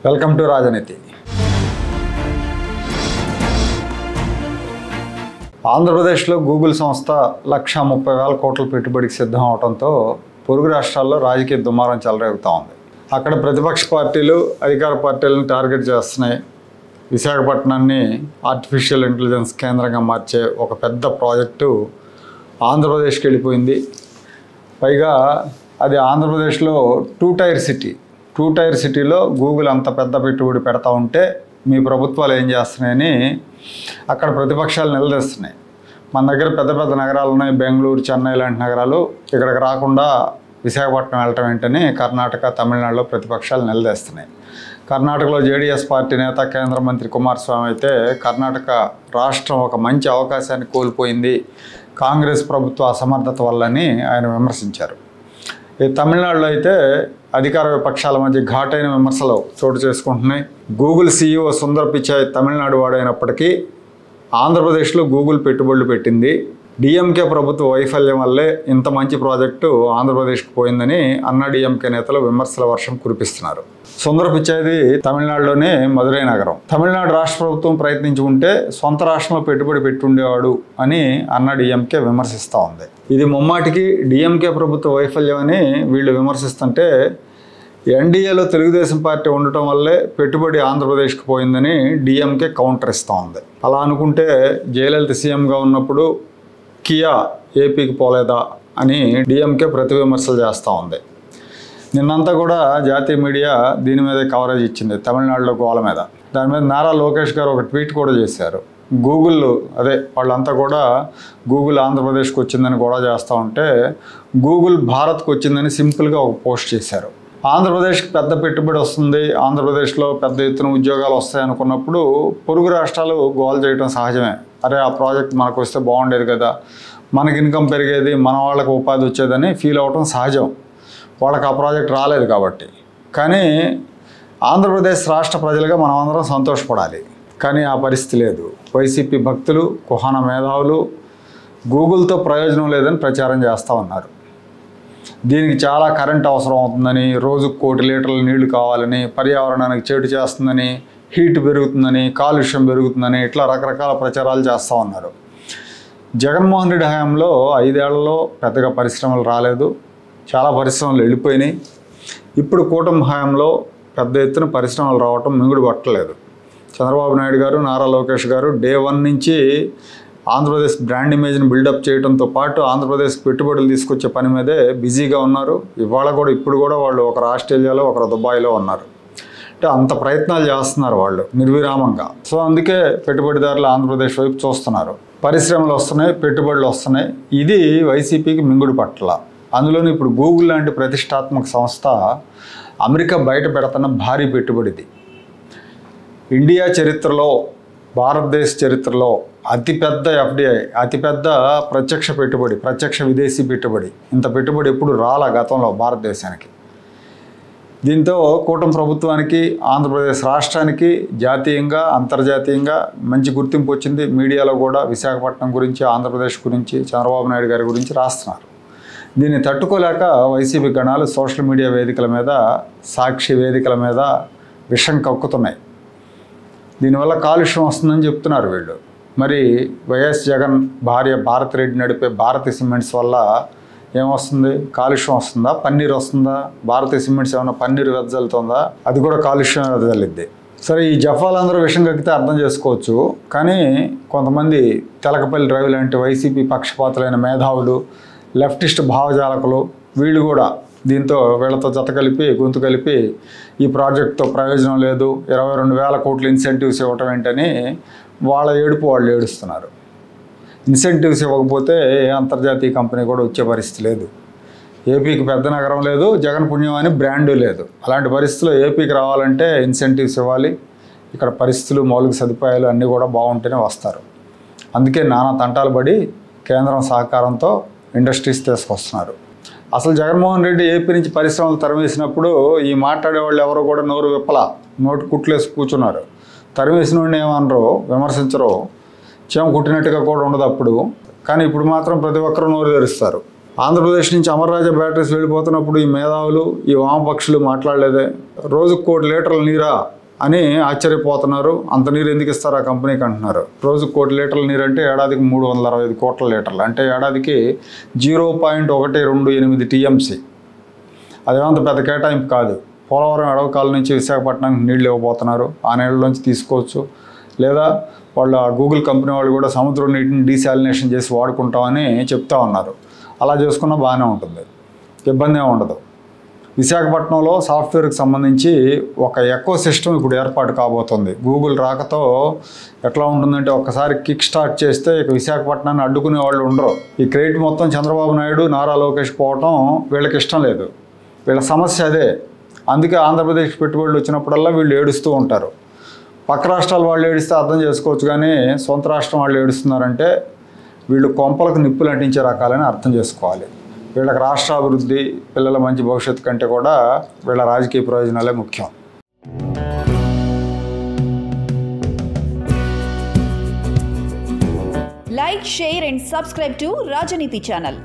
Welcome to రాజనీతి. ఆంధ్రప్రదేశ్లో Google సంస్థ 1,30,000 కోట్ల పెట్టుబడికి సిద్ధం అవడంతో పొరుగు రాష్ట్రాల్లో రాజకీయ దుమారం చెలరేగుతూ ఉంది. అక్కడ ప్రతిపక్ష పార్టీలు అధికార పార్టీలను టార్గెట్ చేస్తున్నాయి. విశాఖపట్నాన్ని ఆర్టిఫిషియల్ ఇంటెలిజెన్స్ కేంద్రంగా మార్చే ఒక పెద్ద ప్రాజెక్టు ఆంధ్రప్రదేశ్కి వెళ్ళిపోయింది. పైగా అది ఆంధ్రప్రదేశ్లో టూ టైర్ సిటీలో గూగుల్ అంత పెద్ద పెట్టుబడి పెడతా ఉంటే మీ ప్రభుత్వాలు ఏం చేస్తున్నాయని అక్కడ ప్రతిపక్షాలు నిలదీస్తున్నాయి. మన దగ్గర పెద్ద పెద్ద నగరాలు ఉన్నాయి, బెంగళూరు, చెన్నై లాంటి నగరాలు. ఇక్కడికి రాకుండా విశాఖపట్నం వెళ్ళటం ఏంటని కర్ణాటక, తమిళనాడులో ప్రతిపక్షాలు నిలదీస్తున్నాయి. కర్ణాటకలో జేడీఎస్ పార్టీ నేత కేంద్ర మంత్రి కుమారస్వామి అయితే కర్ణాటక రాష్ట్రం ఒక మంచి అవకాశాన్ని కోల్పోయింది కాంగ్రెస్ ప్రభుత్వ అసమర్థత వల్లని ఆయన విమర్శించారు. ఈ తమిళనాడులో అయితే అధికార విపక్షాల మధ్య ఘాటైన విమర్శలు చోటు చేసుకుంటున్నాయి. గూగుల్ సీఈఓ సుందర్ పిచాయ్ తమిళనాడు వాడైనప్పటికీ ఆంధ్రప్రదేశ్లో గూగుల్ పెట్టుబడులు పెట్టింది. డిఎంకే ప్రభుత్వ వైఫల్యం వల్లే ఇంత మంచి ప్రాజెక్టు ఆంధ్రప్రదేశ్కి పోయిందని అన్నా డిఎంకే నేతలు విమర్శల వర్షం కురిపిస్తున్నారు. సుందర్ పిచాయ్ది తమిళనాడులోనే మదురై నగరం. తమిళనాడు రాష్ట్ర ప్రభుత్వం ప్రయత్నించి ఉంటే సొంత రాష్ట్రంలో పెట్టుబడి పెట్టుండేవాడు అని అన్నా డిఎంకే విమర్శిస్తూ ఉంది. ఇది ముమ్మాటికి డిఎంకే ప్రభుత్వ వైఫల్యం అని వీళ్ళు విమర్శిస్తుంటే ఎన్డీఏలో తెలుగుదేశం పార్టీ ఉండటం వల్లే పెట్టుబడి ఆంధ్రప్రదేశ్కి పోయిందని డిఎంకే కౌంటర్ ఇస్తూ ఉంది. అలా అనుకుంటే జయలలిత సీఎంగా ఉన్నప్పుడు కియా ఏపీకి పోలేదా అని డిఎంకే ప్రతి విమర్శలు చేస్తూ ఉంది. నిన్నంతా కూడా జాతీయ మీడియా దీని మీదే కవరేజ్ ఇచ్చింది, తమిళనాడులో గోల మీద. దాని మీద నారా లోకేష్ గారు ఒక ట్వీట్ కూడా చేశారు. గూగుల్ వాళ్ళంతా కూడా గూగుల్ ఆంధ్రప్రదేశ్కి వచ్చిందని గొడవ చేస్తూ ఉంటే గూగుల్ భారత్కి వచ్చిందని సింపుల్గా ఒక పోస్ట్ చేశారు. ఆంధ్రప్రదేశ్కి పెద్ద పెట్టుబడి వస్తుంది, ఆంధ్రప్రదేశ్లో పెద్ద ఎత్తున ఉద్యోగాలు వస్తాయి అనుకున్నప్పుడు పొరుగు రాష్ట్రాలు గోల చేయడం సహజమే. అరే ఆ ప్రాజెక్ట్ మనకు వస్తే బాగుండేది కదా, మనకి ఇన్కమ్ పెరిగేది, మన వాళ్ళకి ఉపాధి వచ్చేదని ఫీల్ అవ్వటం సహజం. వాళ్ళకి ఆ ప్రాజెక్ట్ రాలేదు కాబట్టి. కానీ ఆంధ్రప్రదేశ్ రాష్ట్ర ప్రజలుగా మనం అందరం సంతోషపడాలి. కానీ ఆ పరిస్థితి లేదు. వైసీపీ భక్తులు, కుహాన మేధావులు గూగుల్తో ప్రయోజనం లేదని ప్రచారం చేస్తూ ఉన్నారు. దీనికి చాలా కరెంట్ అవసరం అవుతుందని, రోజుకు 1 కోటి లీటర్ల నీళ్లు కావాలని, పర్యావరణానికి చెడు చేస్తుందని, హీట్ పెరుగుతుందని, కాలుష్యం పెరుగుతుందని ఇట్లా రకరకాల ప్రచారాలు చేస్తూ ఉన్నారు. జగన్మోహన్ రెడ్డి హయాంలో 5 ఏళ్లలో పెద్దగా పరిశ్రమలు రాలేదు, చాలా పరిశ్రమలు వెళ్ళిపోయినాయి. ఇప్పుడు కూటమి హయాంలో పెద్ద ఎత్తున పరిశ్రమలు రావటం మింగుడు పట్టలేదు. చంద్రబాబు నాయుడు గారు, నారా లోకేష్ గారు డే 1 నుంచి ఆంధ్రప్రదేశ్ బ్రాండ్ ఇమేజ్ని బిల్డప్ చేయడంతో పాటు ఆంధ్రప్రదేశ్కి పెట్టుబడులు తీసుకొచ్చే పని మీదే బిజీగా ఉన్నారు. ఇప్పుడు కూడా వాళ్ళు ఒకరు ఆస్ట్రేలియాలో, ఒకరు దుబాయ్లో ఉన్నారు. అంటే అంత ప్రయత్నాలు చేస్తున్నారు వాళ్ళు నిర్విరామంగా. సో అందుకే పెట్టుబడిదారులు ఆంధ్రప్రదేశ్ వైపు చూస్తున్నారు. పరిశ్రమలు వస్తున్నాయి, పెట్టుబడులు వస్తున్నాయి. ఇది వైసీపీకి మింగుడు పట్ల. అందులోనూ ఇప్పుడు గూగుల్ లాంటి ప్రతిష్టాత్మక సంస్థ అమెరికా బయట పెడుతున్న భారీ పెట్టుబడిది. ఇండియా చరిత్రలో, భారతదేశ చరిత్రలో అతిపెద్ద ఎఫ్డిఐ, అతిపెద్ద ప్రత్యక్ష విదేశీ పెట్టుబడి. ఇంత పెట్టుబడి ఎప్పుడు రాలా గతంలో భారతదేశానికి. దీంతో కూటమి ప్రభుత్వానికి, ఆంధ్రప్రదేశ్ రాష్ట్రానికి జాతీయంగా, అంతర్జాతీయంగా మంచి గుర్తింపు వచ్చింది. మీడియాలో కూడా విశాఖపట్నం గురించి, ఆంధ్రప్రదేశ్ గురించి, చంద్రబాబు నాయుడు గారి గురించి రాస్తున్నారు. దీన్ని తట్టుకోలేక వైసీపీ గణాలు సోషల్ మీడియా వేదికల మీద, సాక్షి వేదికల మీద విషం కక్కుతున్నాయి. దీనివల్ల కాలుష్యం వస్తుందని చెప్తున్నారు వీళ్ళు. మరి వైఎస్ జగన్ భార్య భారతిరెడ్డి నడిపే భారతి సిమెంట్స్ వల్ల ఏమొస్తుంది? కాలుష్యం వస్తుందా? పన్నీరు వస్తుందా? భారతి సిమెంట్స్ ఏమన్నా పన్నీరు వెదజల్లుతుందా? అది కూడా కాలుష్యం వెదజల్లిద్ది. సరే, ఈ జఫాలందరూ విషయం కక్కితే అర్థం చేసుకోవచ్చు. కానీ కొంతమంది తెలకపల్లి రవి లాంటి వైసీపీ పక్షపాతులైన మేధావులు, లెఫ్టిస్ట్ భావజాలకులు వీళ్ళు కూడా దీంతో వీళ్ళతో గొంతు కలిపి ఈ ప్రాజెక్టుతో ప్రయోజనం లేదు, 22,000 కోట్ల ఇన్సెంటివ్స్ ఇవ్వటం ఏంటని వాళ్ళ ఏడుపు వాళ్ళు ఏడుస్తున్నారు. ఇన్సెంటివ్స్ ఇవ్వకపోతే ఏ అంతర్జాతీయ కంపెనీ కూడా వచ్చే పరిస్థితి లేదు. ఏపీకి పెద్ద నగరం లేదు, జగన్ పుణ్యం అని బ్రాండు లేదు. అలాంటి పరిస్థితుల్లో ఏపీకి రావాలంటే ఇన్సెంటివ్స్ ఇవ్వాలి. ఇక్కడ పరిస్థితులు, మౌలిక సదుపాయాలు అన్నీ కూడా బాగుంటేనే వస్తారు. అందుకే నానా తంటాలు పడి కేంద్రం సహకారంతో ఇండస్ట్రీస్ తీసుకొస్తున్నారు. అసలు జగన్మోహన్ రెడ్డి ఏపీ నుంచి పరిశ్రమలు తరిమేసినప్పుడు ఈ మాట్లాడేవాళ్ళు ఎవరో కూడా నోరు విప్పలా, నోటు కుట్లేసి కూర్చున్నారు. తరిమేసిన వాడిని ఏమనరు, విమర్శించరు, చేమ కుట్టినట్టుగా కూడా ఉండదు అప్పుడు. కానీ ఇప్పుడు మాత్రం ప్రతి ఒక్కరూ నోరు తెరుస్తారు. ఆంధ్రప్రదేశ్ నుంచి అమర్రాజా బ్యాటరీస్ వెళ్ళిపోతున్నప్పుడు ఈ మేధావులు, ఈ వామపక్షులు మాట్లాడలేదే. రోజుకు 1 కోటి లీటర్ల నీరా అని ఆశ్చర్యపోతున్నారు. అంత నీరు ఎందుకు ఇస్తారు ఆ కంపెనీకి అంటున్నారు. రోజుకు 1 కోటి లీటర్ల నీరు అంటే ఏడాదికి 365 కోట్ల లీటర్లు, అంటే ఏడాదికి 0.128 టీఎంసీ. అదేమంత పెద్ద కేటాయింపు కాదు. పోలవరం అడవకాల నుంచి విశాఖపట్నానికి నీళ్ళు ఇవ్వబోతున్నారు. ఆ నీళ్ళలోంచి తీసుకోవచ్చు. లేదా వాళ్ళ గూగుల్ కంపెనీ వాళ్ళు కూడా సముద్రం నీటిని డీశాలినేషన్ చేసి వాడుకుంటామని చెప్తా ఉన్నారు. అలా చేసుకున్నా బాగానే ఉంటుంది, ఇబ్బంది ఏమి ఉండదు. విశాఖపట్నంలో సాఫ్ట్వేర్కి సంబంధించి ఒక ఎకో సిస్టమ్ ఇప్పుడు ఏర్పాటు కాబోతుంది. గూగుల్ రాకతో ఎట్లా ఉంటుందంటే ఒక్కసారి కిక్ స్టార్ట్ చేస్తే ఇక విశాఖపట్నాన్ని అడ్డుకునే వాళ్ళు ఉండరు. ఈ క్రెడిట్ మొత్తం చంద్రబాబు నాయుడు, నారా లోకేష్ పోవటం వీళ్ళకి ఇష్టం లేదు. వీళ్ళ సమస్య అదే. అందుకే ఆంధ్రప్రదేశ్ పెట్టుబడులు వచ్చినప్పుడల్లా వీళ్ళు ఏడుస్తూ ఉంటారు. పక్క రాష్ట్రాల వాళ్ళు ఏడిస్తే అర్థం చేసుకోవచ్చు, కానీ సొంత రాష్ట్రం వాళ్ళు ఏడుస్తున్నారంటే వీళ్ళు కొంపలకు నిప్పులు అంటించే రకాలని అర్థం చేసుకోవాలి. వీళ్ళకి రాష్ట్ర అభివృద్ధి, పిల్లల మంచి భవిష్యత్తు కంటే కూడా వీళ్ళ రాజకీయ ప్రయోజనాలే ముఖ్యం. Like, share and subscribe to Rajaniti channel.